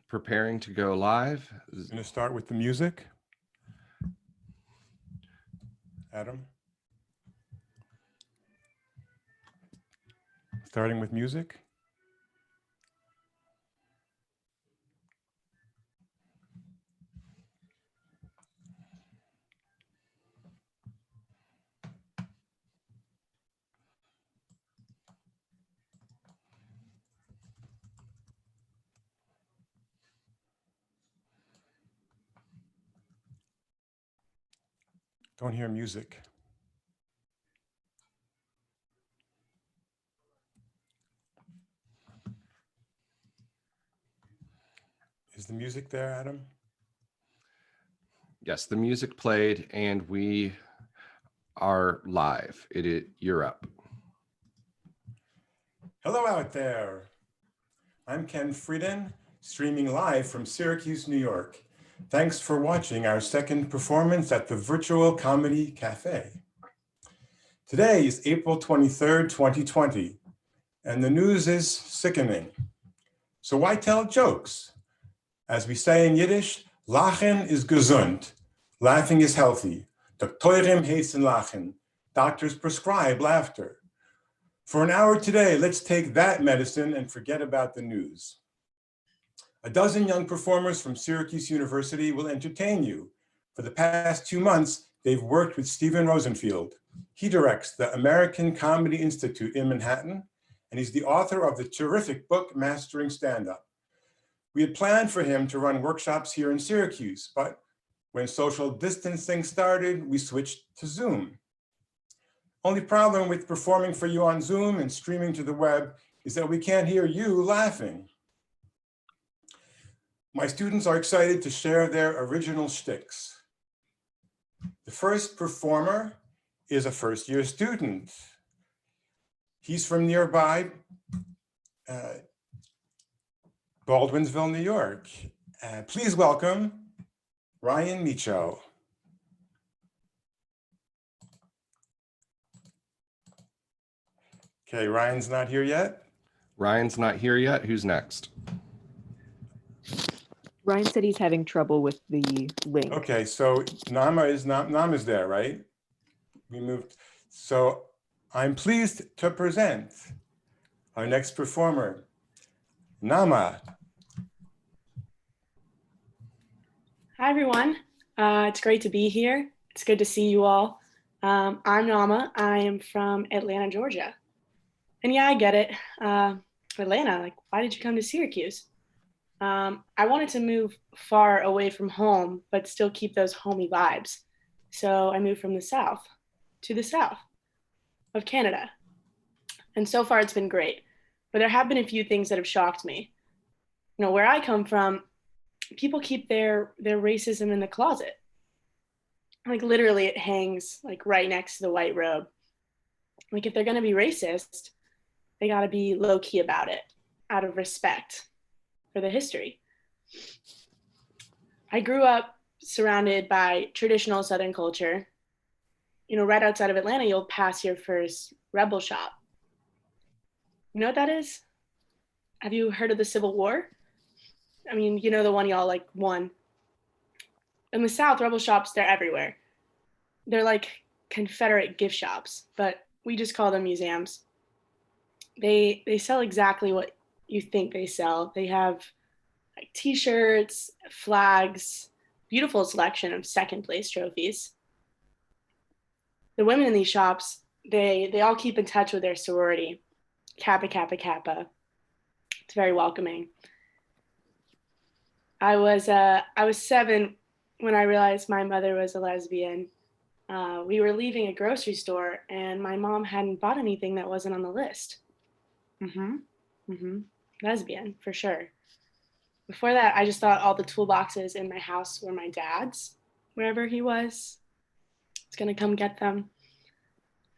Preparing to go live. I'm going to start with the music. Adam? Starting with music. Don't hear music. Is the music there, Adam? Yes, the music played and we are live. You're up. Hello out there. I'm Ken Frieden, streaming live from Syracuse, New York. Thanks for watching our second performance at the Virtual Comedy Café. Today is April 23rd, 2020, and the news is sickening. So why tell jokes? As we say in Yiddish, lachen is gesund. Laughing is healthy. Doktorim heißen lachen. Doctors prescribe laughter. For an hour today, let's take that medicine and forget about the news. A dozen young performers from Syracuse University will entertain you. For the past 2 months, they've worked with Stephen Rosenfield. He directs the American Comedy Institute in Manhattan, and he's the author of the terrific book, Mastering Stand-Up. We had planned for him to run workshops here in Syracuse, but when social distancing started, we switched to Zoom. Only problem with performing for you on Zoom and streaming to the web is that we can't hear you laughing. My students are excited to share their original shticks. The first performer is a first-year student. He's from nearby Baldwinsville, New York. Please welcome Ryan Micho. Okay, Ryan's not here yet. Ryan's not here yet. Who's next? Ryan said he's having trouble with the link. Okay, so Nama's there, right? We moved. So I'm pleased to present our next performer, Nama. Hi, everyone. It's great to be here. It's good to see you all. I'm Nama. I am from Atlanta, Georgia. And yeah, I get it. Atlanta, like, why did you come to Syracuse? I wanted to move far away from home, but still keep those homey vibes. So I moved from the south to the south of Canada. And so far it's been great. But there have been a few things that have shocked me. You know, where I come from, people keep their racism in the closet. Like literally it hangs like right next to the white robe. Like if they're gonna be racist, they gotta be low key about it out of respect for the history. I grew up surrounded by traditional Southern culture. You know, right outside of Atlanta, you'll pass your first rebel shop. You know what that is? Have you heard of the Civil War? I mean, you know, the one y'all like won. In the South, rebel shops, they're everywhere. They're like Confederate gift shops, but we just call them museums. They sell exactly what you think they sell. They have like t-shirts, flags, beautiful selection of second place trophies. The women in these shops, they all keep in touch with their sorority, Kappa Kappa Kappa. It's very welcoming. I was 7 when I realized my mother was a lesbian. We were leaving a grocery store and my mom hadn't bought anything that wasn't on the list. Lesbian, for sure. Before that, I just thought all the toolboxes in my house were my dad's, wherever he was. It's gonna come get them.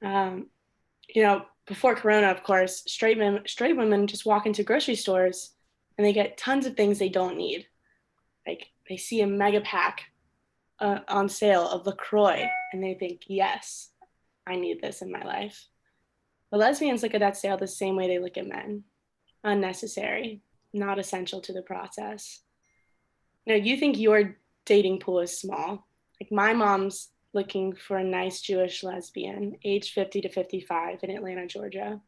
You know, before Corona, of course, straight women just walk into grocery stores and they get tons of things they don't need. Like they see a mega pack on sale of LaCroix and they think, yes, I need this in my life. But lesbians look at that sale the same way they look at men. Unnecessary, not essential to the process. No, you think your dating pool is small. Like my mom's looking for a nice Jewish lesbian, age 50 to 55 in Atlanta, Georgia.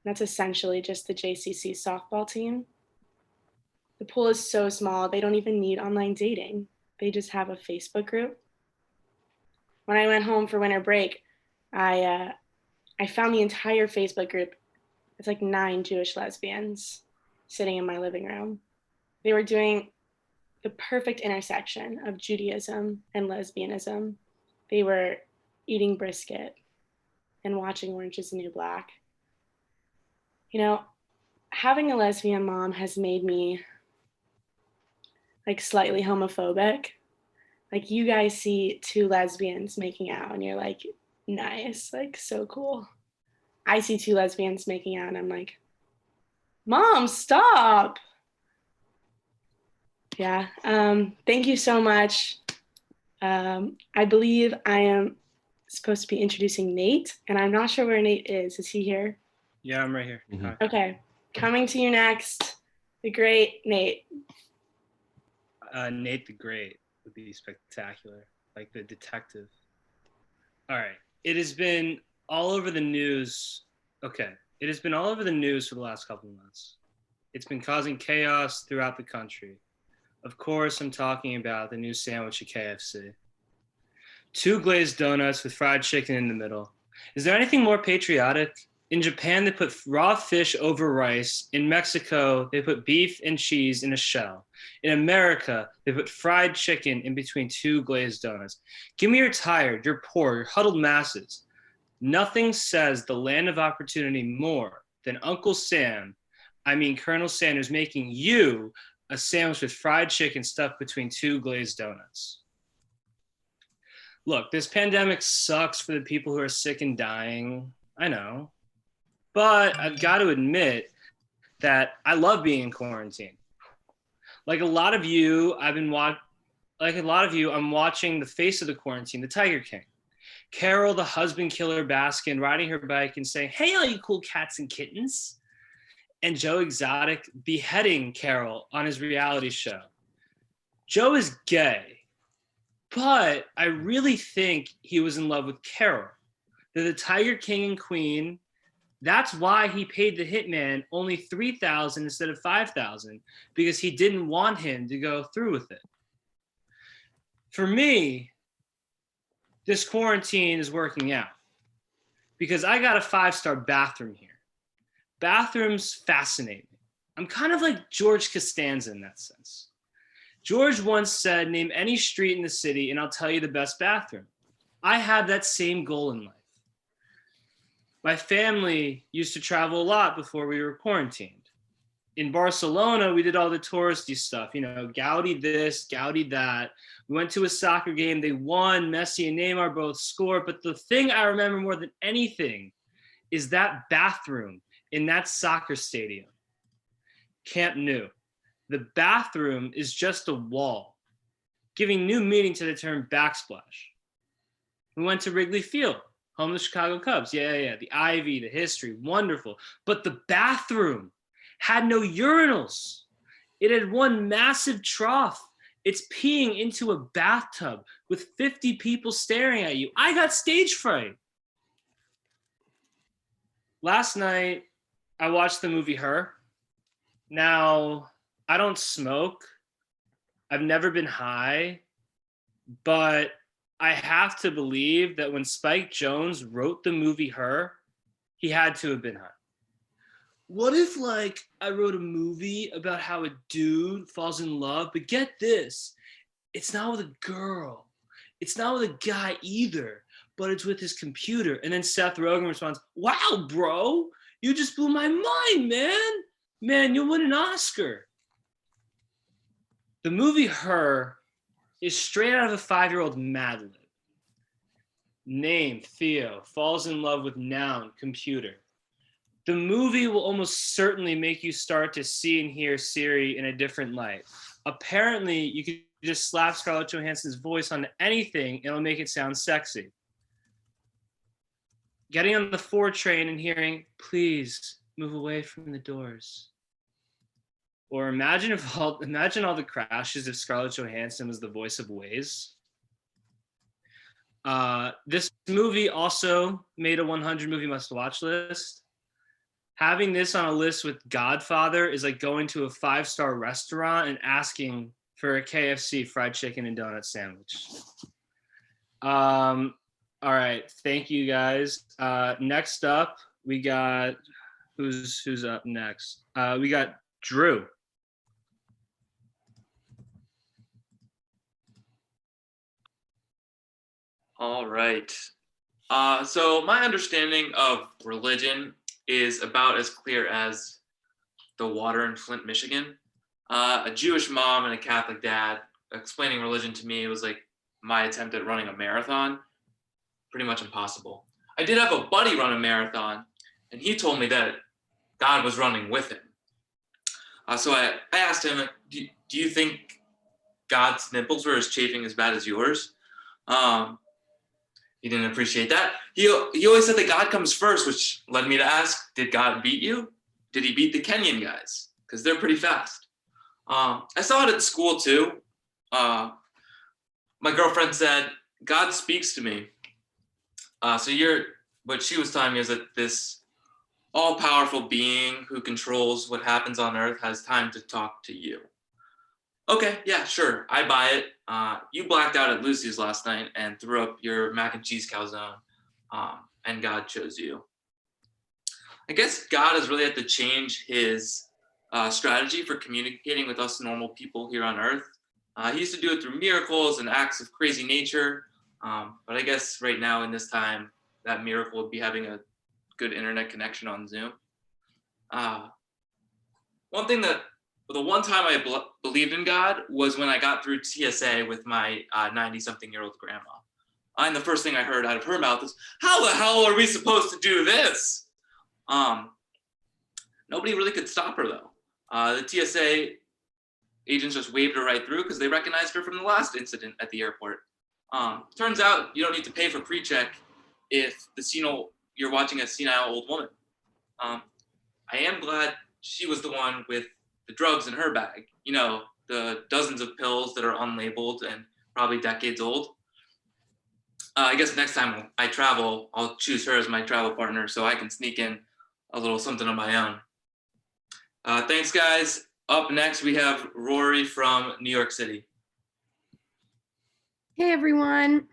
That's essentially just the JCC softball team. The pool is so small, they don't even need online dating. They just have a Facebook group. When I went home for winter break, I found the entire Facebook group. It's like 9 Jewish lesbians sitting in my living room. They were doing the perfect intersection of Judaism and lesbianism. They were eating brisket and watching Orange is the New Black. You know, having a lesbian mom has made me like slightly homophobic. Like you guys see 2 lesbians making out and you're like, nice, like so cool. I see 2 lesbians making out and I'm like, Mom, stop. Yeah. Thank you so much. I believe I am supposed to be introducing Nate, and I'm not sure where Nate is. Is he here? Yeah, I'm right here. Mhm. Hi. Okay. Coming to you next, the great Nate. Nate the Great would be spectacular, like the detective. All right. It has been all over the news. Okay. It has been all over the news for the last couple of months. It's been causing chaos throughout the country. Of course, I'm talking about the new sandwich at KFC. 2 glazed donuts with fried chicken in the middle. Is there anything more patriotic? In Japan, they put raw fish over rice. In Mexico, they put beef and cheese in a shell. In America, they put fried chicken in between 2 glazed donuts. Give me your tired, your poor, your huddled masses. Nothing says the land of opportunity more than Uncle Sam, I mean Colonel Sanders, making you a sandwich with fried chicken stuffed between 2 glazed donuts. Look, this pandemic sucks for the people who are sick and dying. I know. But I've got to admit that I love being in quarantine. Like a lot of you, I'm watching the face of the quarantine, the Tiger King. Carol, the husband killer Baskin, riding her bike and saying, "Hey, all you cool cats and kittens." And Joe Exotic beheading Carol on his reality show. Joe is gay, but I really think he was in love with Carol. They're the Tiger King and Queen. That's why he paid the hitman only $3,000 instead of $5,000, because he didn't want him to go through with it. For me, this quarantine is working out because I got a 5-star bathroom here. Bathrooms fascinate me. I'm kind of like George Costanza in that sense. George once said, "Name any street in the city and I'll tell you the best bathroom." I have that same goal in life. My family used to travel a lot before we were quarantined. In Barcelona, we did all the touristy stuff, Gaudi this, Gaudi that. We went to a soccer game. They won. Messi and Neymar both scored. But the thing I remember more than anything is that bathroom in that soccer stadium, Camp Nou. The bathroom is just a wall, giving new meaning to the term backsplash. We went to Wrigley Field, home of the Chicago Cubs. Yeah. The ivy, the history, wonderful. But the bathroom had no urinals. It had one massive trough. It's peeing into a bathtub with 50 people staring at you. I got stage fright. Last night, I watched the movie Her. Now, I don't smoke. I've never been high, but I have to believe that when Spike Jonze wrote the movie Her, he had to have been high. What if, I wrote a movie about how a dude falls in love, but get this, it's not with a girl. It's not with a guy either, but it's with his computer. And then Seth Rogen responds, "Wow, bro, you just blew my mind, man. Man, you'll win an Oscar." The movie Her is straight out of a 5-year-old Mad Lib. Name, Theo, falls in love with noun, computer. The movie will almost certainly make you start to see and hear Siri in a different light. Apparently, you could just slap Scarlett Johansson's voice onto anything and it'll make it sound sexy. Getting on the 4 train and hearing, "Please move away from the doors." Or imagine all the crashes if Scarlett Johansson was the voice of Waze. This movie also made a 100 movie must watch list. Having this on a list with Godfather is like going to a 5-star restaurant and asking for a KFC fried chicken and donut sandwich. All right, thank you guys. Next up, we got who's up next? We got Drew. All right. So my understanding of religion is about as clear as the water in Flint, Michigan. A Jewish mom and a Catholic dad explaining religion to me was like my attempt at running a marathon. Pretty much impossible. I did have a buddy run a marathon, and he told me that God was running with him. So I asked him, do you think God's nipples were as chafing as bad as yours? He didn't appreciate that. He always said that God comes first, which led me to ask, did God beat you? Did he beat the Kenyan guys? Because they're pretty fast. I saw it at school too. My girlfriend said, God speaks to me. What she was telling me is that this all-powerful being who controls what happens on earth has time to talk to you. Okay, yeah, sure, I buy it. You blacked out at Lucy's last night and threw up your mac and cheese calzone, and God chose you. I guess God has really had to change his strategy for communicating with us normal people here on earth. He used to do it through miracles and acts of crazy nature, but I guess right now in this time, that miracle would be having a good internet connection on Zoom. The one time I believed in God was when I got through TSA with my 90-something-year-old grandma. And the first thing I heard out of her mouth was, how the hell are we supposed to do this? Nobody really could stop her, though. The TSA agents just waved her right through because they recognized her from the last incident at the airport. Turns out you don't need to pay for pre-check if you're watching a senile old woman. I am glad she was the one with the drugs in her bag. You know, the dozens of pills that are unlabeled and probably decades old. I guess next time I travel, I'll choose her as my travel partner so I can sneak in a little something of my own. Thanks, guys. Up next, we have Rory from New York City. Hey, everyone.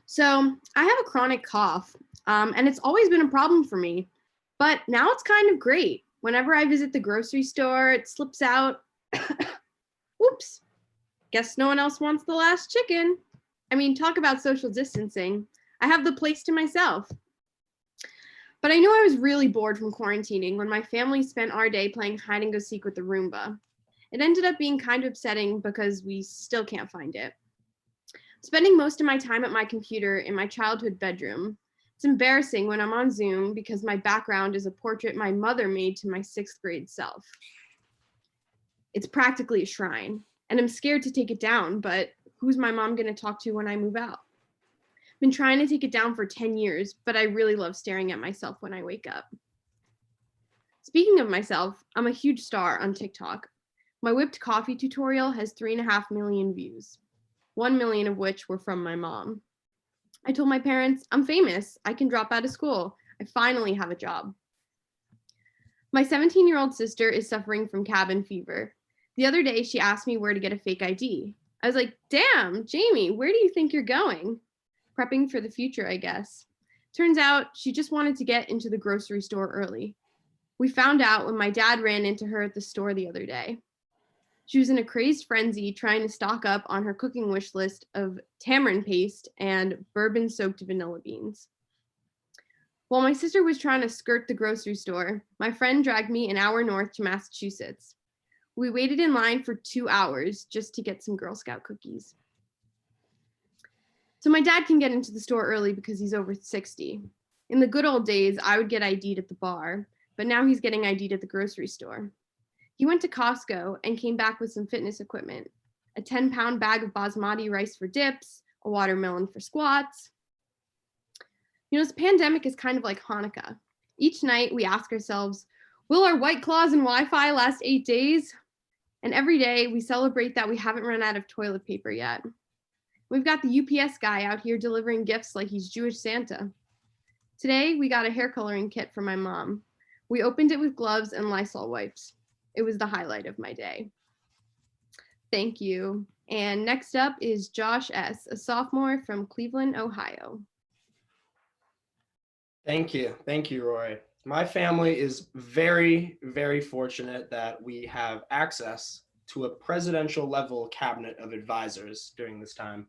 So I have a chronic cough, and it's always been a problem for me, but now it's kind of great. Whenever I visit the grocery store, it slips out. Whoops. Guess no one else wants the last chicken. I mean, talk about social distancing. I have the place to myself. But I knew I was really bored from quarantining when my family spent our day playing hide and go seek with the Roomba. It ended up being kind of upsetting because we still can't find it. Spending most of my time at my computer in my childhood bedroom. It's embarrassing when I'm on Zoom because my background is a portrait my mother made to my 6th grade self. It's practically a shrine, and I'm scared to take it down, but who's my mom gonna talk to when I move out? I've been trying to take it down for 10 years, but I really love staring at myself when I wake up. Speaking of myself, I'm a huge star on TikTok. My whipped coffee tutorial has 3.5 million views, 1 million of which were from my mom. I told my parents, I'm famous, I can drop out of school, I finally have a job. My 17-year-old sister is suffering from cabin fever. The other day, she asked me where to get a fake ID. I was like, damn, Jamie, where do you think you're going? Prepping for the future, I guess. Turns out she just wanted to get into the grocery store early. We found out when my dad ran into her at the store the other day. She was in a crazed frenzy trying to stock up on her cooking wish list of tamarind paste and bourbon-soaked vanilla beans. While my sister was trying to skirt the grocery store, my friend dragged me an hour north to Massachusetts. We waited in line for 2 hours just to get some Girl Scout cookies. So my dad can get into the store early because he's over 60. In the good old days, I would get ID'd at the bar, but now he's getting ID'd at the grocery store. He went to Costco and came back with some fitness equipment, a 10-pound bag of basmati rice for dips, a watermelon for squats. You know, this pandemic is kind of like Hanukkah. Each night we ask ourselves, Will our White Claws and Wi-Fi last 8 days? And every day we celebrate that we haven't run out of toilet paper yet. We've got the UPS guy out here delivering gifts like he's Jewish Santa. Today we got a hair coloring kit from my mom. We opened it with gloves and Lysol wipes. It was the highlight of my day. Thank you. And next up is Josh S., a sophomore from Cleveland, Ohio. Thank you. Thank you, Roy. My family is very, very fortunate that we have access to a presidential level cabinet of advisors during this time.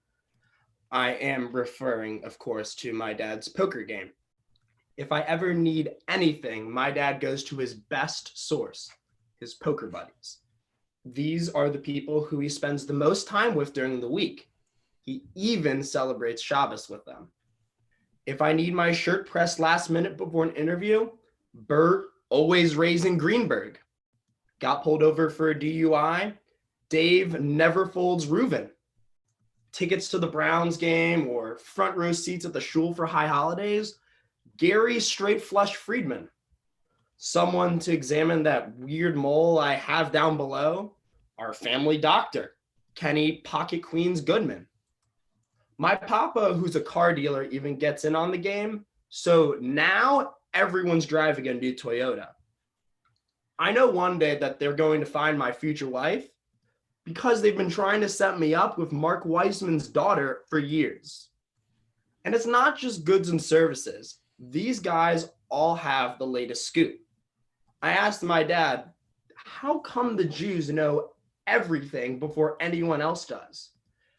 I am referring, of course, to my dad's poker game. If I ever need anything, my dad goes to his best source, his poker buddies. These are the people who he spends the most time with during the week. He even celebrates Shabbos with them. If I need my shirt pressed last minute before an interview, Bert, always raising Greenberg. Got pulled over for a DUI, Dave never folds Reuven. Tickets to the Browns game or front row seats at the shul for high holidays, Gary straight flush Friedman. Someone to examine that weird mole I have down below, our family doctor, Kenny Pocket Queens Goodman. My papa, who's a car dealer, even gets in on the game, so now everyone's driving a new Toyota. I know one day that they're going to find my future wife because they've been trying to set me up with Mark Weissman's daughter for years. And it's not just goods and services. These guys all have the latest scoop. I asked my dad, how come the Jews know everything before anyone else does?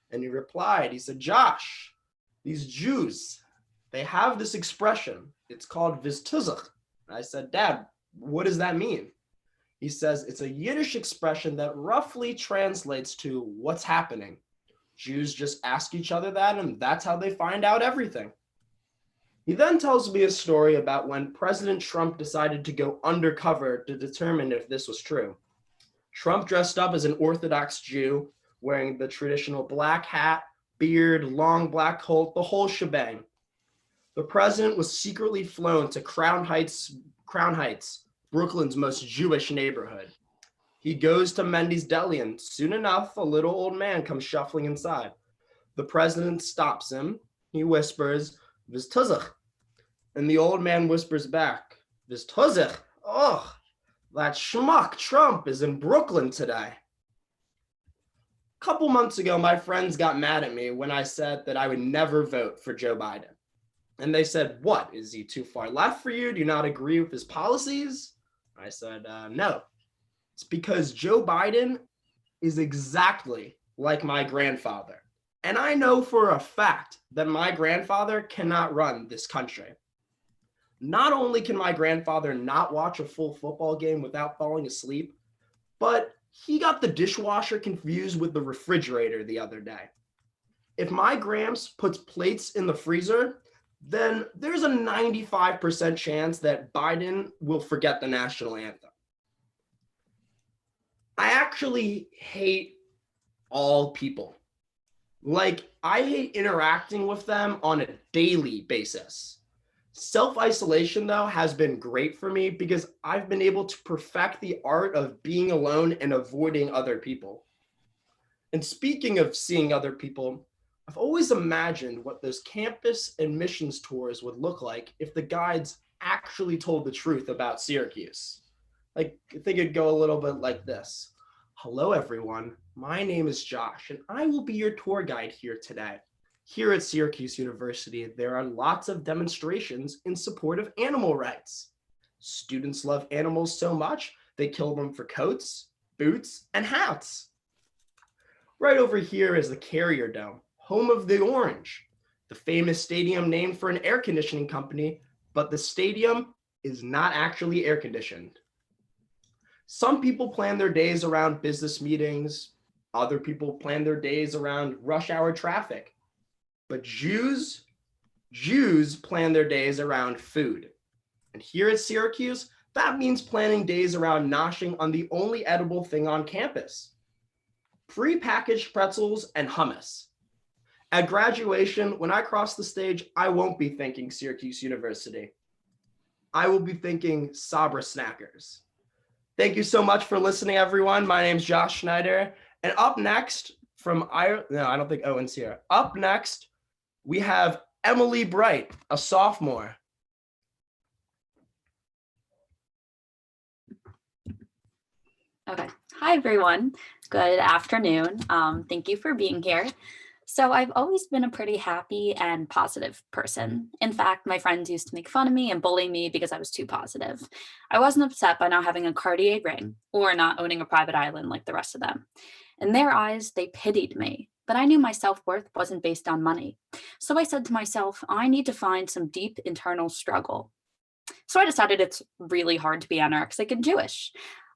And he replied, he said, Josh, these Jews, they have this expression. It's called vistuzach. I said, Dad, what does that mean? He says, it's a Yiddish expression that roughly translates to what's happening. Jews just ask each other that, and that's how they find out everything. He then tells me a story about when President Trump decided to go undercover to determine if this was true. Trump dressed up as an Orthodox Jew, wearing the traditional black hat, beard, long black coat, the whole shebang. The president was secretly flown to Crown Heights, Brooklyn's most Jewish neighborhood. He goes to Mendy's Deli, and soon enough, a little old man comes shuffling inside. The president stops him. He whispers, Vistuzach. And the old man whispers back, Vistuzach? Oh, that schmuck Trump is in Brooklyn today. A couple months ago, my friends got mad at me when I said that I would never vote for Joe Biden. And they said, what, is he too far left for you? Do you not agree with his policies? I said, no. It's because Joe Biden is exactly like my grandfather. And I know for a fact that my grandfather cannot run this country. Not only can my grandfather not watch a full football game without falling asleep, but he got the dishwasher confused with the refrigerator the other day. If my Gramps puts plates in the freezer, then there's a 95% chance that Biden will forget the national anthem. I actually hate all people. Like, I hate interacting with them on a daily basis. Self-isolation, though, has been great for me because I've been able to perfect the art of being alone and avoiding other people. And speaking of seeing other people, I've always imagined what those campus and missions tours would look like if the guides actually told the truth about Syracuse. Like, I think it'd go a little bit like this. Hello, everyone. My name is Josh, and I will be your tour guide here today. Here at Syracuse University, there are lots of demonstrations in support of animal rights. Students love animals so much, they kill them for coats, boots, and hats. Right over here is the Carrier Dome, home of the Orange, the famous stadium named for an air conditioning company, but the stadium is not actually air conditioned. Some people plan their days around business meetings. Other people plan their days around rush hour traffic. But Jews plan their days around food. And here at Syracuse, that means planning days around noshing on the only edible thing on campus: pre-packaged pretzels and hummus. At graduation, when I cross the stage, I won't be thinking Syracuse University. I will be thinking Sabra Snackers. Thank you so much for listening, everyone. My name's Josh Schneider. And up next from Ireland, no, I don't think Owen's here. Up next, we have Emily Bright, a sophomore. Okay. Hi, everyone. Good afternoon. Thank you for being here. So I've always been a pretty happy and positive person. In fact, my friends used to make fun of me and bully me because I was too positive. I wasn't upset by not having a Cartier ring or not owning a private island like the rest of them. In their eyes, they pitied me, but I knew my self-worth wasn't based on money. So I said to myself, I need to find some deep internal struggle. So I decided it's really hard to be anorexic and Jewish.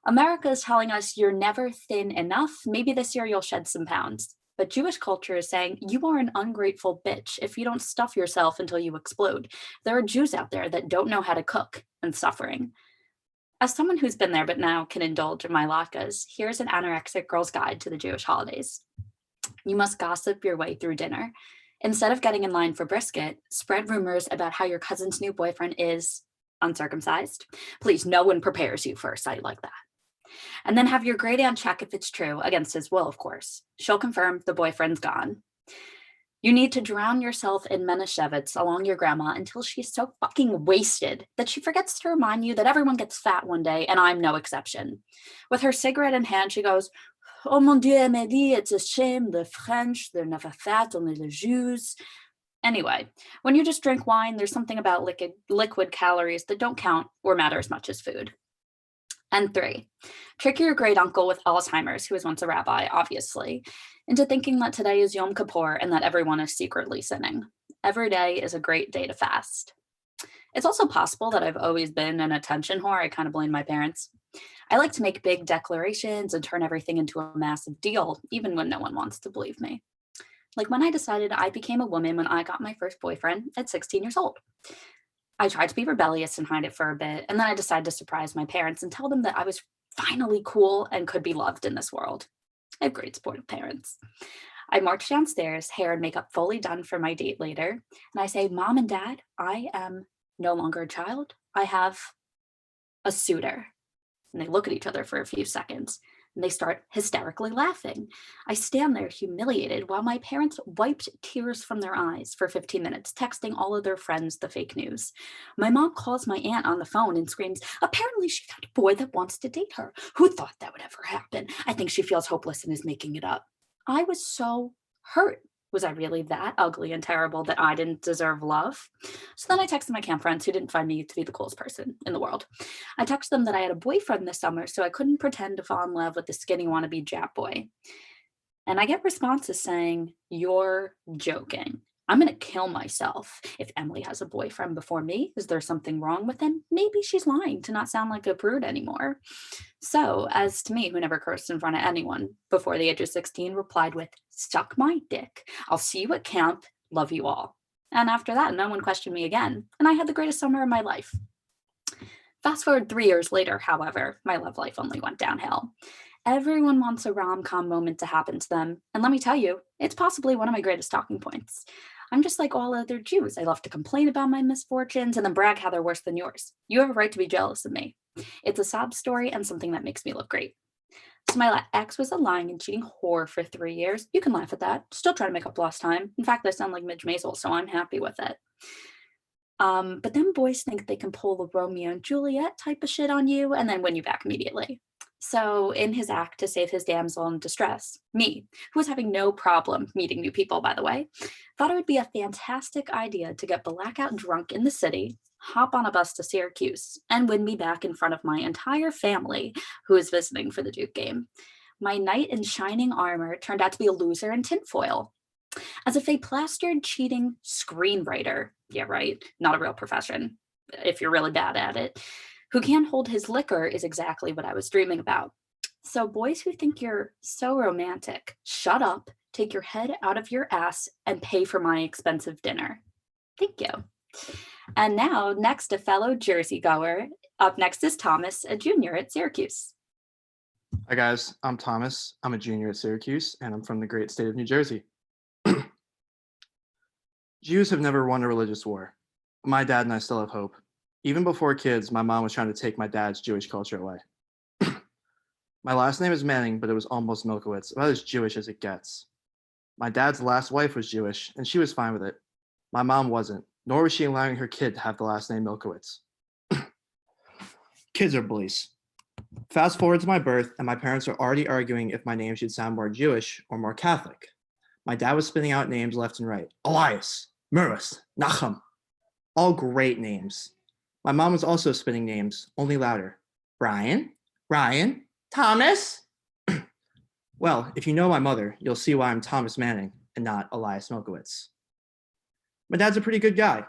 America is telling us you're never thin enough. Maybe this year you'll shed some pounds. But Jewish culture is saying you are an ungrateful bitch if you don't stuff yourself until you explode. There are Jews out there that don't know how to cook and suffering. As someone who's been there but now can indulge in my latkes, here's an anorexic girl's guide to the Jewish holidays. You must gossip your way through dinner. Instead of getting in line for brisket, spread rumors about how your cousin's new boyfriend is uncircumcised. Please, no one prepares you for a sight like that. And then have your great aunt check if it's true, against his will, of course. She'll confirm the boyfriend's gone. You need to drown yourself in Menashevitz along your grandma until she's so fucking wasted that she forgets to remind you that everyone gets fat one day, and I'm no exception. With her cigarette in hand, she goes, "Oh mon Dieu, Amélie, it's a shame, the French, they're never fat, only the Jews." Anyway, when you just drink wine, there's something about liquid calories that don't count or matter as much as food. And 3, trick your great uncle with Alzheimer's, who was once a rabbi, obviously, into thinking that today is Yom Kippur and that everyone is secretly sinning. Every day is a great day to fast. It's also possible that I've always been an attention whore. I kind of blame my parents. I like to make big declarations and turn everything into a massive deal, even when no one wants to believe me. Like when I decided I became a woman when I got my first boyfriend at 16 years old. I tried to be rebellious and hide it for a bit, and then I decided to surprise my parents and tell them that I was finally cool and could be loved in this world. I have great supportive parents. I march downstairs, hair and makeup fully done for my date later, and I say, "Mom and Dad, I am no longer a child. I have a suitor." And they look at each other for a few seconds, and they start hysterically laughing. I stand there humiliated while my parents wiped tears from their eyes for 15 minutes, texting all of their friends the fake news. My mom calls my aunt on the phone and screams, "Apparently she found a boy that wants to date her. Who thought that would ever happen? I think she feels hopeless and is making it up." I was so hurt. Was I really that ugly and terrible that I didn't deserve love? So then I texted my camp friends who didn't find me to be the coolest person in the world. I texted them that I had a boyfriend this summer, so I couldn't pretend to fall in love with the skinny wannabe Jap boy. And I get responses saying, "You're joking. I'm going to kill myself if Emily has a boyfriend before me. Is there something wrong with him? Maybe she's lying to not sound like a prude anymore." So, as to me, who never cursed in front of anyone before the age of 16, replied with, "Suck my dick. I'll see you at camp. Love you all." And after that, no one questioned me again. And I had the greatest summer of my life. Fast forward 3 years later, however, my love life only went downhill. Everyone wants a rom-com moment to happen to them. And let me tell you, it's possibly one of my greatest talking points. I'm just like all other Jews. I love to complain about my misfortunes and then brag how they're worse than yours. You have a right to be jealous of me. It's a sob story and something that makes me look great. So my ex was a lying and cheating whore for 3 years. You can laugh at that. Still trying to make up lost time. In fact, I sound like Midge Maisel, so I'm happy with it. But then boys think they can pull the Romeo and Juliet type of shit on you and then win you back immediately. So in his act to save his damsel in distress, me, who was having no problem meeting new people, by the way, thought it would be a fantastic idea to get blackout drunk in the city, hop on a bus to Syracuse, and win me back in front of my entire family who was visiting for the Duke game. My knight in shining armor turned out to be a loser in tinfoil. As if a plastered cheating screenwriter, yeah, right, not a real profession, if you're really bad at it, who can't hold his liquor is exactly what I was dreaming about. So boys who think you're so romantic, shut up, take your head out of your ass, and pay for my expensive dinner. Thank you. And now, next, a fellow Jersey goer. Up next is Thomas, a junior at Syracuse. Hi guys, I'm Thomas. I'm a junior at Syracuse, and I'm from the great state of New Jersey. Jews have never won a religious war. My dad and I still have hope. Even before kids, my mom was trying to take my dad's Jewish culture away. My last name is Manning, but it was almost Milkowitz, about as Jewish as it gets. My dad's last wife was Jewish, and she was fine with it. My mom wasn't, nor was she allowing her kid to have the last name Milkowitz. Kids are bullies. Fast forward to my birth, and my parents are already arguing if my name should sound more Jewish or more Catholic. My dad was spitting out names left and right. Elias, Muris, Nachum. All great names. My mom was also spitting names, only louder. Brian, Ryan, Thomas. Well, if you know my mother, you'll see why I'm Thomas Manning and not Elias Milkowitz. My dad's a pretty good guy.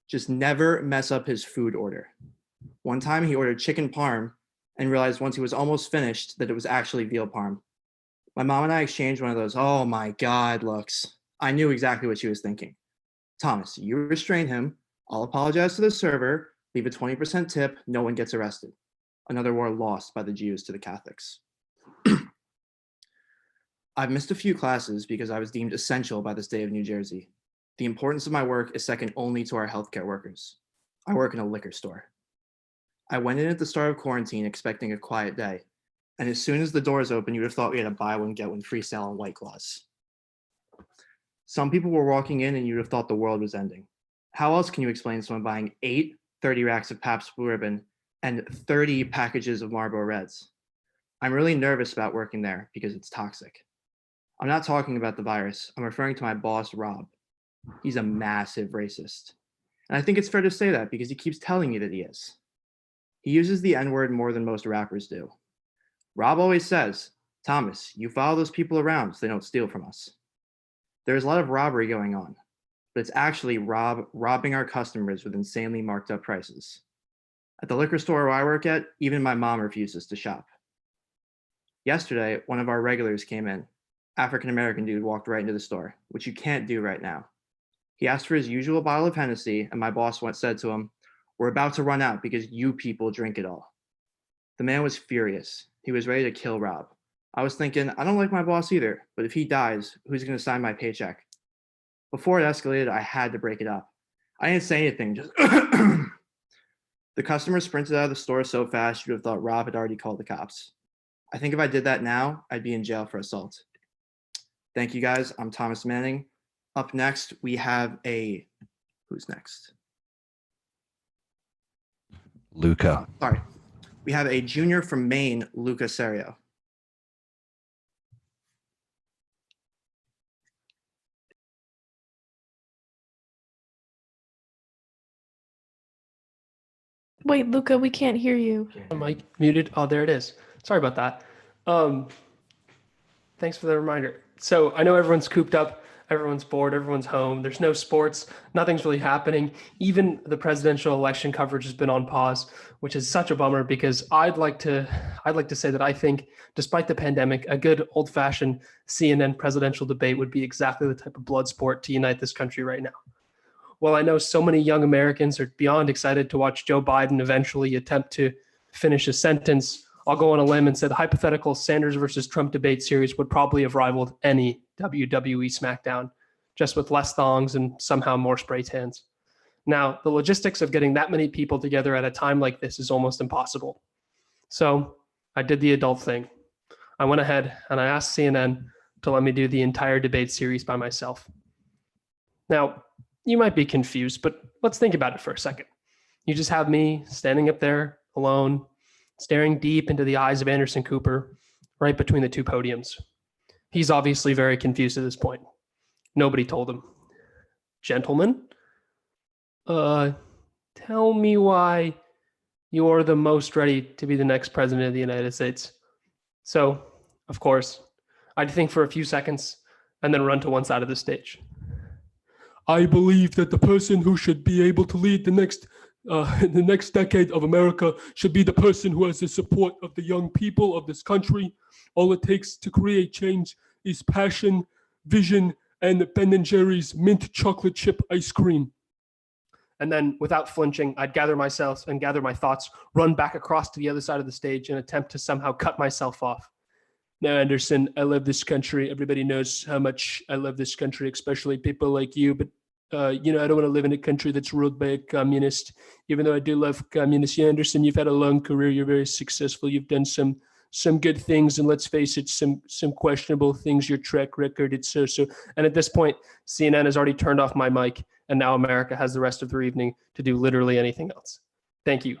Just never mess up his food order. One time he ordered chicken parm and realized once he was almost finished that it was actually veal parm. My mom and I exchanged one of those, oh my God looks. I knew exactly what she was thinking. Thomas, you restrain him. I'll apologize to the server, leave a 20% tip, no one gets arrested. Another war lost by the Jews to the Catholics. I've missed a few classes because I was deemed essential by the state of New Jersey. The importance of my work is second only to our healthcare workers. I work in a liquor store. I went in at the start of quarantine expecting a quiet day, and as soon as the doors opened, you would have thought we had a buy one, get one free sale on White Claws. Some people were walking in and you'd have thought the world was ending. How else can you explain someone buying 8 30 racks of Pabst Blue Ribbon and 30 packages of Marlboro Reds? I'm really nervous about working there because it's toxic. I'm not talking about the virus. I'm referring to my boss, Rob. He's a massive racist. And I think it's fair to say that because he keeps telling me that he is. He uses the N-word more than most rappers do. Rob always says, Thomas, you follow those people around so they don't steal from us. There's a lot of robbery going on, but it's actually robbing our customers with insanely marked up prices. At the liquor store where I work at, even my mom refuses to shop. Yesterday, one of our regulars came in. African-American dude walked right into the store, which you can't do right now. He asked for his usual bottle of Hennessy, and my boss said to him, we're about to run out because you people drink it all. The man was furious. He was ready to kill Rob. I was thinking, I don't like my boss either, but if he dies, who's going to sign my paycheck? Before it escalated, I had to break it up. I didn't say anything, just The customer sprinted out of the store so fast you'd have thought Rob had already called the cops. I think if I did that now, I'd be in jail for assault. Thank you guys. I'm Thomas Manning. Up next, we have who's next? Luca. Sorry. We have a junior from Maine, Luca Serio. Wait, Luca, we can't hear you. Mic muted. Oh, there it is. Sorry about that. Thanks for the reminder. So I know everyone's cooped up, everyone's bored, everyone's home. There's no sports, nothing's really happening. Even the presidential election coverage has been on pause, which is such a bummer because I'd like to say that I think, despite the pandemic, a good old-fashioned CNN presidential debate would be exactly the type of blood sport to unite this country right now. Well, I know so many young Americans are beyond excited to watch Joe Biden eventually attempt to finish a sentence. I'll go on a limb and say the hypothetical Sanders versus Trump debate series would probably have rivaled any WWE SmackDown, just with less thongs and somehow more spray tans. Now, the logistics of getting that many people together at a time like this is almost impossible. So I did the adult thing. I went ahead and I asked CNN to let me do the entire debate series by myself. Now, you might be confused, but let's think about it for a second. You just have me standing up there alone, staring deep into the eyes of Anderson Cooper, right between the two podiums. He's obviously very confused at this point. Nobody told him. Gentlemen, tell me why you're the most ready to be the next president of the United States. So, of course, I'd think for a few seconds and then run to one side of the stage. I believe that the person who should be able to lead the next decade of America should be the person who has the support of the young people of this country. All it takes to create change is passion, vision, and Ben & Jerry's mint chocolate chip ice cream. And then, without flinching, I'd gather myself and gather my thoughts, run back across to the other side of the stage and attempt to somehow cut myself off. Now, Anderson, I love this country. Everybody knows how much I love this country, especially people like you. But, I don't want to live in a country that's ruled by a communist, even though I do love communists. Yeah, Anderson, you've had a long career. You're very successful. You've done some some good things, and let's face it, some questionable things. Your track record, it's so. And at this point, CNN has already turned off my mic, and now America has the rest of their evening to do literally anything else. Thank you.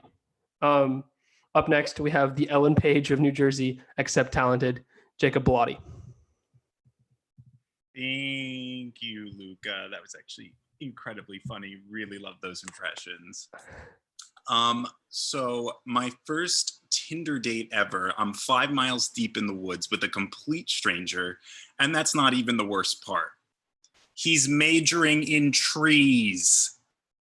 Up next, we have the Ellen Page of New Jersey, except talented, Jacob Bellotti. Thank you, Luca. That was actually incredibly funny. Really love those impressions. So my first Tinder date ever, I'm 5 miles deep in the woods with a complete stranger, and that's not even the worst part. He's majoring in trees.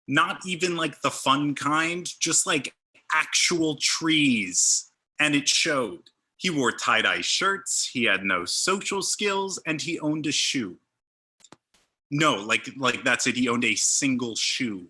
Not even like the fun kind, just like actual trees. And it showed. He wore tie-dye shirts, he had no social skills, and he owned a shoe. No, like that's it, he owned a single shoe.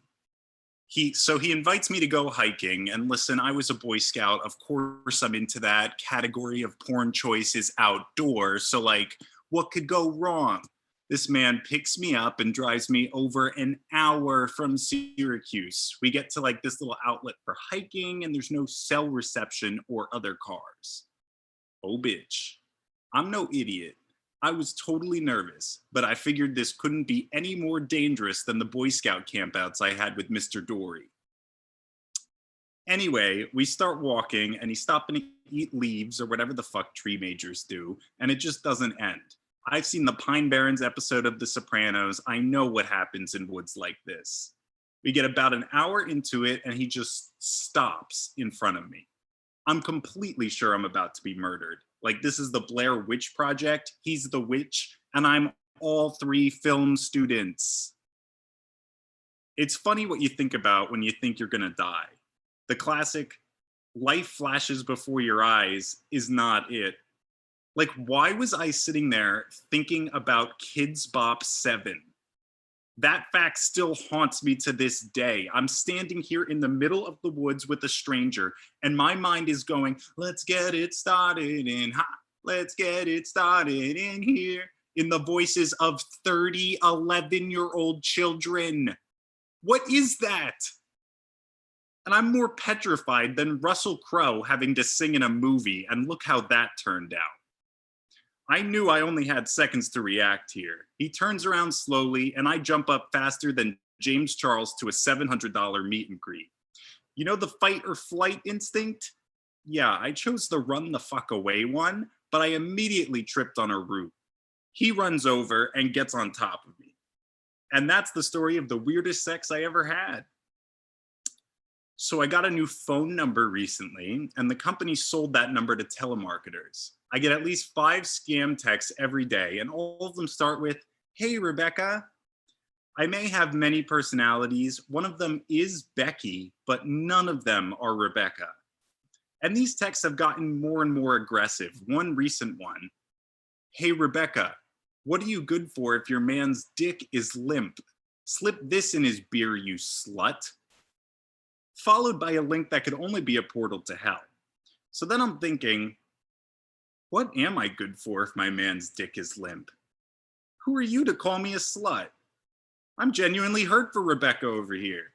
So he invites me to go hiking, and listen, I was a Boy Scout. Of course I'm into that. Category of porn choice is outdoor, so like, what could go wrong? This man picks me up and drives me over an hour from Syracuse. We get to like this little outlet for hiking, and there's no cell reception or other cars. Oh, bitch. I'm no idiot. I was totally nervous, but I figured this couldn't be any more dangerous than the Boy Scout campouts I had with Mr. Dory. Anyway, we start walking, and he's stopping to eat leaves or whatever the fuck tree majors do, and it just doesn't end. I've seen the Pine Barrens episode of The Sopranos. I know what happens in woods like this. We get about an hour into it, and he just stops in front of me. I'm completely sure I'm about to be murdered. Like, this is the Blair Witch Project. He's the witch, and I'm all 3 film students. It's funny what you think about when you think you're gonna die. The classic, life flashes before your eyes is not it. Like, why was I sitting there thinking about Kids Bop 7? That fact still haunts me to this day. I'm standing here in the middle of the woods with a stranger, and my mind is going, let's get it started in hot. Let's get it started in here. In the voices of 30, 11-year-old children. What is that? And I'm more petrified than Russell Crowe having to sing in a movie, and look how that turned out. I knew I only had seconds to react here. He turns around slowly, and I jump up faster than James Charles to a $700 meet and greet. You know the fight or flight instinct? Yeah, I chose the run the fuck away one, but I immediately tripped on a root. He runs over and gets on top of me. And that's the story of the weirdest sex I ever had. So I got a new phone number recently, and the company sold that number to telemarketers. I get at least 5 scam texts every day, and all of them start with, "Hey, Rebecca." I may have many personalities. One of them is Becky, but none of them are Rebecca. And these texts have gotten more and more aggressive. One recent one, "Hey, Rebecca, what are you good for if your man's dick is limp? Slip this in his beer, you slut." Followed by a link that could only be a portal to hell. So then I'm thinking, what am I good for if my man's dick is limp? Who are you to call me a slut? I'm genuinely hurt for Rebecca over here.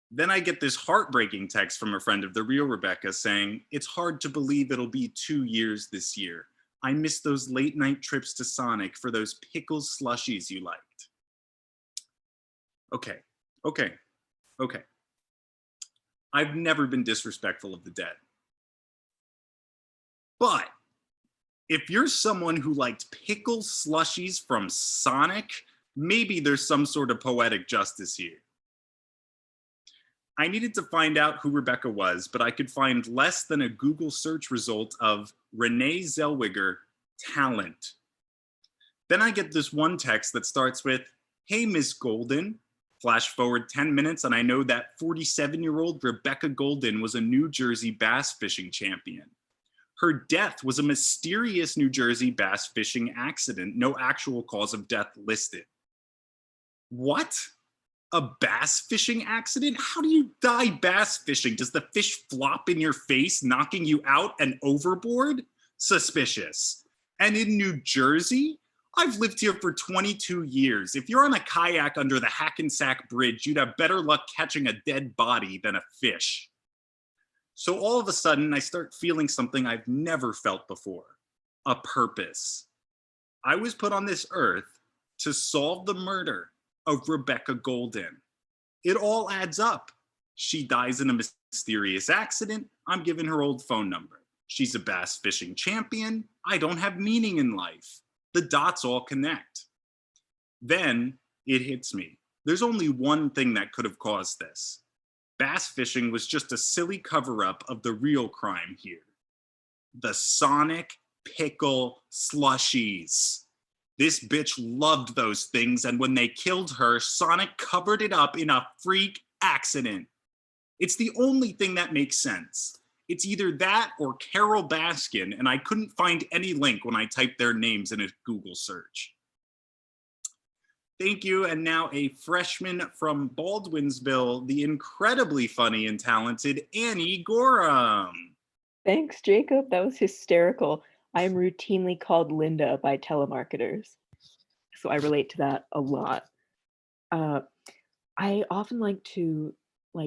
Then I get this heartbreaking text from a friend of the real Rebecca saying, "It's hard to believe it'll be 2 years this year. I miss those late night trips to Sonic for those pickles slushies you liked." Okay. I've never been disrespectful of the dead. But if you're someone who liked pickle slushies from Sonic, maybe there's some sort of poetic justice here. I needed to find out who Rebecca was, but I could find less than a Google search result of Renee Zellweger talent. Then I get this one text that starts with, "Hey, Miss Golden." Flash forward 10 minutes, and I know that 47-year-old Rebecca Golden was a New Jersey bass fishing champion. Her death was a mysterious New Jersey bass fishing accident, no actual cause of death listed. What? A bass fishing accident? How do you die bass fishing? Does the fish flop in your face, knocking you out and overboard? Suspicious. And in New Jersey? I've lived here for 22 years. If you're on a kayak under the Hackensack Bridge, you'd have better luck catching a dead body than a fish. So all of a sudden, I start feeling something I've never felt before, a purpose. I was put on this earth to solve the murder of Rebecca Golden. It all adds up. She dies in a mysterious accident. I'm giving her old phone number. She's a bass fishing champion. I don't have meaning in life. The dots all connect. Then it hits me. There's only one thing that could have caused this. Bass fishing was just a silly cover-up of the real crime here. The Sonic Pickle Slushies. This bitch loved those things, and when they killed her, Sonic covered it up in a freak accident. It's the only thing that makes sense. It's either that or Carol Baskin, and I couldn't find any link when I typed their names in a Google search. Thank you, and now a freshman from Baldwinsville, the incredibly funny and talented Annie Gorham. Thanks, Jacob. That was hysterical. I am routinely called Linda by telemarketers, so I relate to that a lot. I often like to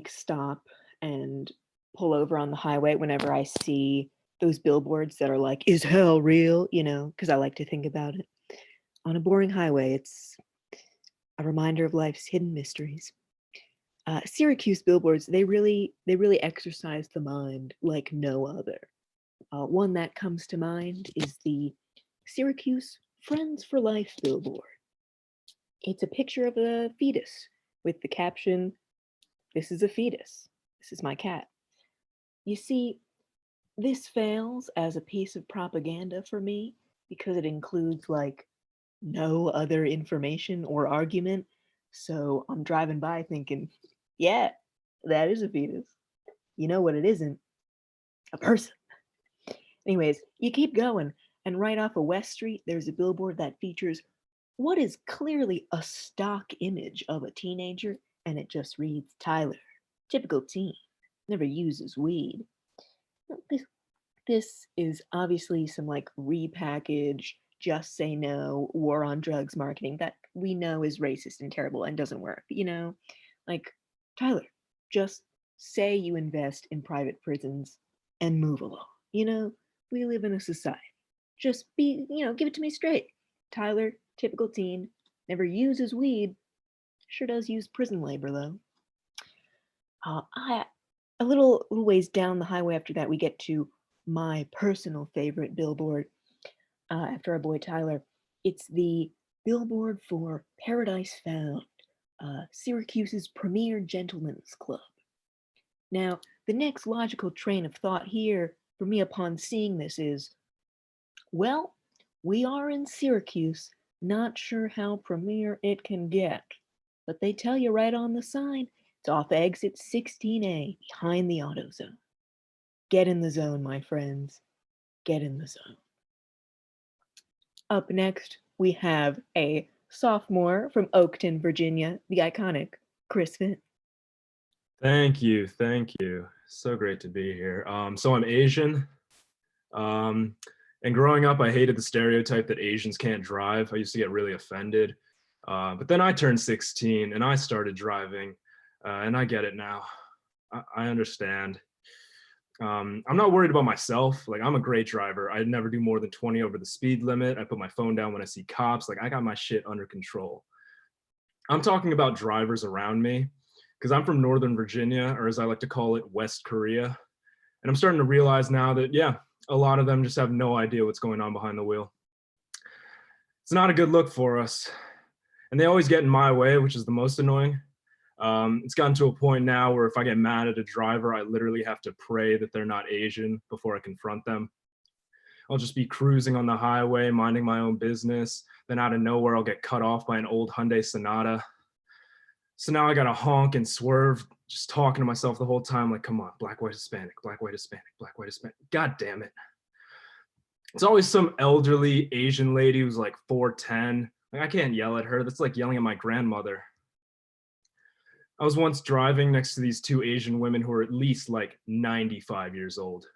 stop and pull over on the highway whenever I see those billboards that are like, "Is hell real?" Because I like to think about it. On a boring highway, it's a reminder of life's hidden mysteries. Syracuse billboards, they really exercise the mind like no other. One that comes to mind is the Syracuse Friends for Life billboard. It's a picture of a fetus with the caption, "This is a fetus. This is my cat." You see, this fails as a piece of propaganda for me because it includes no other information or argument. So I'm driving by thinking, yeah, that is a fetus. You know what it isn't? A person. Anyways, you keep going, and right off of West Street, there's a billboard that features what is clearly a stock image of a teenager, and it just reads, "Tyler, typical teen, never uses weed." This is obviously some repackaged, just say no, war on drugs marketing that we know is racist and terrible and doesn't work, Tyler, just say you invest in private prisons and move along. We live in a society. Just give it to me straight. Tyler, typical teen, never uses weed, sure does use prison labor though. A little ways down the highway after that, we get to my personal favorite billboard after our boy Tyler. It's the billboard for Paradise Found, Syracuse's premier gentlemen's club. Now, the next logical train of thought here for me upon seeing this is, well, we are in Syracuse, not sure how premier it can get, but they tell you right on the sign, it's off exit 16A, behind the AutoZone. Get in the zone, my friends. Get in the zone. Up next, we have a sophomore from Oakton, Virginia, the iconic Chris Finn. Thank you. So great to be here. So I'm Asian. And growing up, I hated the stereotype that Asians can't drive. I used to get really offended. But then I turned 16 and I started driving. And I get it now. I understand. I'm not worried about myself. I'm a great driver. I never do more than 20 over the speed limit. I put my phone down when I see cops. I got my shit under control. I'm talking about drivers around me because I'm from Northern Virginia, or as I like to call it, West Korea. And I'm starting to realize now that, yeah, a lot of them just have no idea what's going on behind the wheel. It's not a good look for us. And they always get in my way, which is the most annoying. It's gotten to a point now where if I get mad at a driver, I literally have to pray that they're not Asian before I confront them. I'll just be cruising on the highway, minding my own business. Then out of nowhere, I'll get cut off by an old Hyundai Sonata. So now I gotta honk and swerve, just talking to myself the whole time, come on, black, white, Hispanic, black, white, Hispanic, black, white, Hispanic. God damn it. It's always some elderly Asian lady who's 4'10". I can't yell at her. That's like yelling at my grandmother. I was once driving next to these two Asian women who are at least 95 years old,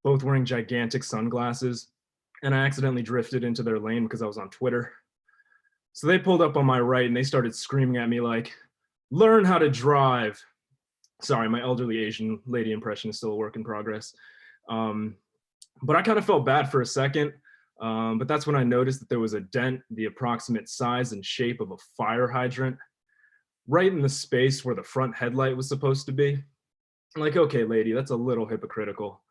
both wearing gigantic sunglasses, and I accidentally drifted into their lane because I was on Twitter. So they pulled up on my right and they started screaming at me learn how to drive. Sorry, my elderly Asian lady impression is still a work in progress. But I kind of felt bad for a second. But that's when I noticed that there was a dent the approximate size and shape of a fire hydrant right in the space where the front headlight was supposed to be. I'm like, okay, lady, that's a little hypocritical.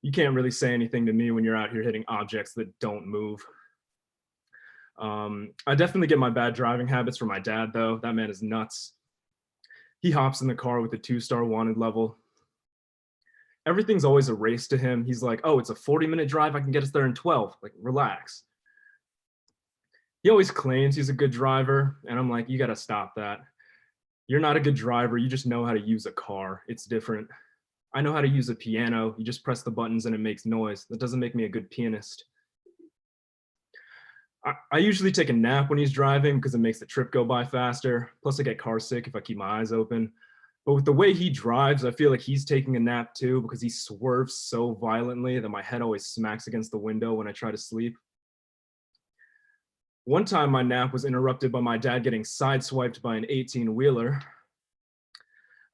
You can't really say anything to me when you're out here hitting objects that don't move. I definitely get my bad driving habits from my dad, though. That man is nuts. He hops in the car with a 2-star wanted level. Everything's always a race to him. He's like, oh, it's a 40-minute drive. I can get us there in 12. Like, relax. He always claims he's a good driver. And I'm like, you got to stop that. You're not a good driver. You just know how to use a car. It's different. I know how to use a piano. You just press the buttons and it makes noise. That doesn't make me a good pianist. I usually take a nap when he's driving because it makes the trip go by faster. Plus I get car sick if I keep my eyes open. But with the way he drives, I feel like he's taking a nap too because he swerves so violently that my head always smacks against the window when I try to sleep. One time my nap was interrupted by my dad getting sideswiped by an 18-wheeler.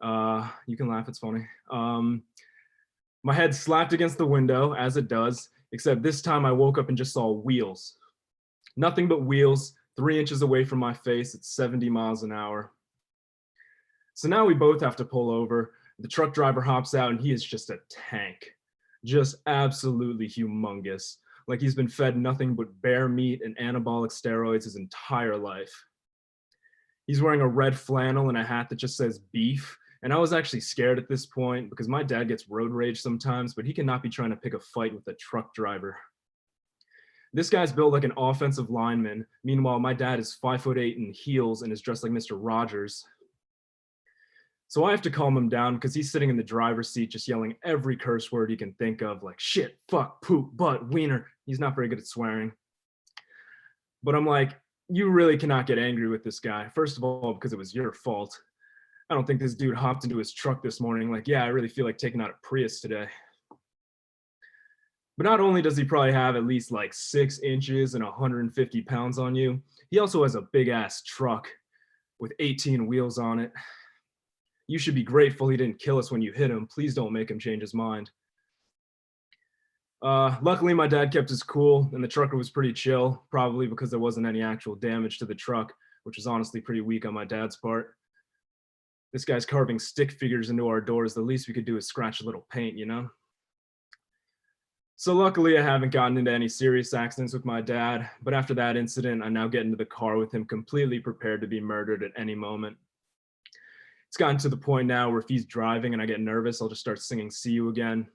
You can laugh, it's funny. My head slapped against the window, as it does, except this time I woke up and just saw wheels. Nothing but wheels, 3 inches away from my face at 70 miles an hour. So now we both have to pull over. The truck driver hops out and he is just a tank. Just absolutely humongous. Like he's been fed nothing but bear meat and anabolic steroids his entire life. He's wearing a red flannel and a hat that just says beef. And I was actually scared at this point because my dad gets road rage sometimes, but he cannot be trying to pick a fight with a truck driver. This guy's built like an offensive lineman. Meanwhile, my dad is 5'8" in heels and is dressed like Mr. Rogers. So I have to calm him down because he's sitting in the driver's seat just yelling every curse word he can think of, like shit, fuck, poop, butt, wiener. He's not very good at swearing. But I'm like, you really cannot get angry with this guy. First of all, because it was your fault. I don't think this dude hopped into his truck this morning like, yeah, I really feel like taking out a Prius today. But not only does he probably have at least like 6 inches and 150 pounds on you, he also has a big ass truck with 18 wheels on it. You should be grateful he didn't kill us when you hit him. Please don't make him change his mind. Luckily, my dad kept his cool and the trucker was pretty chill, probably because there wasn't any actual damage to the truck, which was honestly pretty weak on my dad's part. This guy's carving stick figures into our doors. The least we could do is scratch a little paint, you know? So luckily, I haven't gotten into any serious accidents with my dad, but after that incident, I now get into the car with him completely prepared to be murdered at any moment. It's gotten to the point now where if he's driving and I get nervous, I'll just start singing See You Again.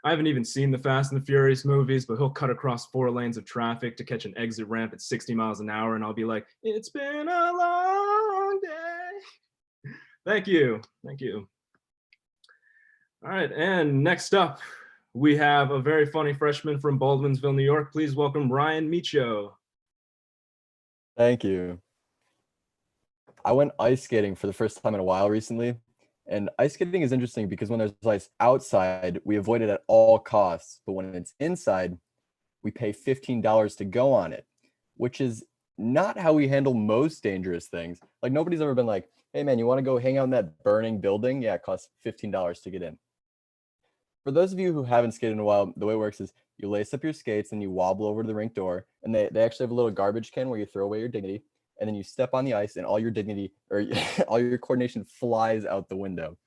I haven't even seen the Fast and the Furious movies, but he'll cut across 4 lanes of traffic to catch an exit ramp at 60 miles an hour, and I'll be like, it's been a long day. Thank you. Thank you. All right, and next up, we have a very funny freshman from Baldwinsville, New York. Please welcome Ryan Micho. Thank you. I went ice skating for the first time in a while recently. And ice skating is interesting because when there's ice outside, we avoid it at all costs. But when it's inside, we pay $15 to go on it, which is not how we handle most dangerous things. Like nobody's ever been like, hey man, you want to go hang out in that burning building? Yeah, it costs $15 to get in. For those of you who haven't skated in a while, the way it works is you lace up your skates and you wobble over to the rink door. And they actually have a little garbage can where you throw away your dignity. And then you step on the ice and all your dignity or all your coordination flies out the window.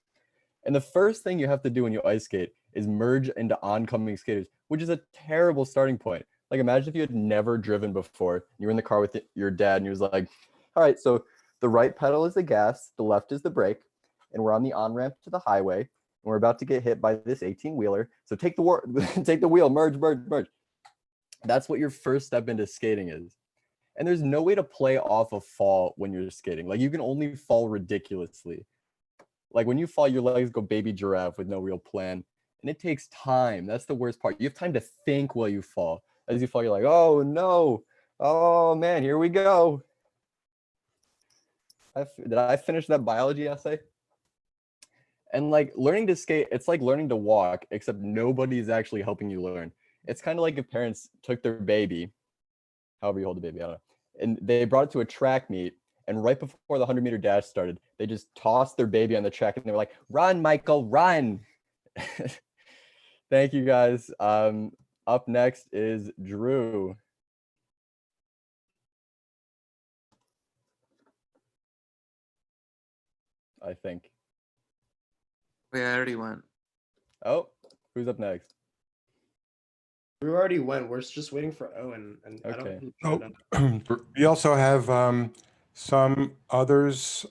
And the first thing you have to do when you ice skate is merge into oncoming skaters, which is a terrible starting point. Like imagine if you had never driven before, you were in the car with your dad and he was like, all right, so the right pedal is the gas, the left is the brake, and we're on the on-ramp to the highway, and we're about to get hit by this 18-wheeler. So take the wheel, merge. That's what your first step into skating is. And there's no way to play off a fall when you're skating. Like you can only fall ridiculously. Like when you fall, your legs go baby giraffe with no real plan. And it takes time. That's the worst part. You have time to think while you fall. As you fall, you're like, oh no. Oh man, here we go. Did I finish that biology essay? And like learning to skate, it's like learning to walk, except nobody's actually helping you learn. It's kind of like if parents took their baby, however you hold the baby, I don't know, and they brought it to a track meet And right before the 100-meter dash started, they just tossed their baby on the track and they were like, "Run, Michael, run!" Thank you, guys. Up next is Drew. I think. Wait, I already went. Oh, who's up next? We already went. We're just waiting for Owen. And Okay. I don't. We also have some others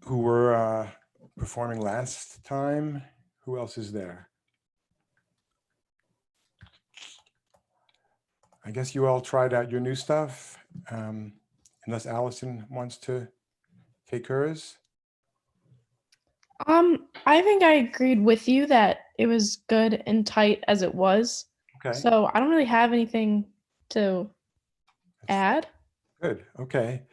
who were performing last time. Who else is there? I guess you all tried out your new stuff, unless Allison wants to take hers. I think I agreed with you that it was good and tight as it was. Okay. So I don't really have anything to add. Good. Okay.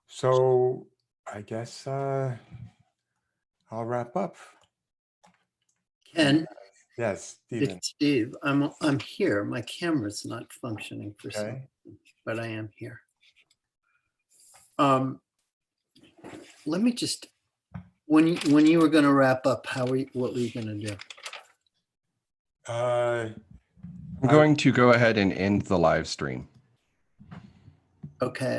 So I guess I'll wrap up. Ken? Yes, Stephen. It's Steve. I'm here. My camera's not functioning for some Okay. reason, but I am here. Let me just, when you were going to wrap up, what were you going to do? I'm going to go ahead and end the live stream. Okay.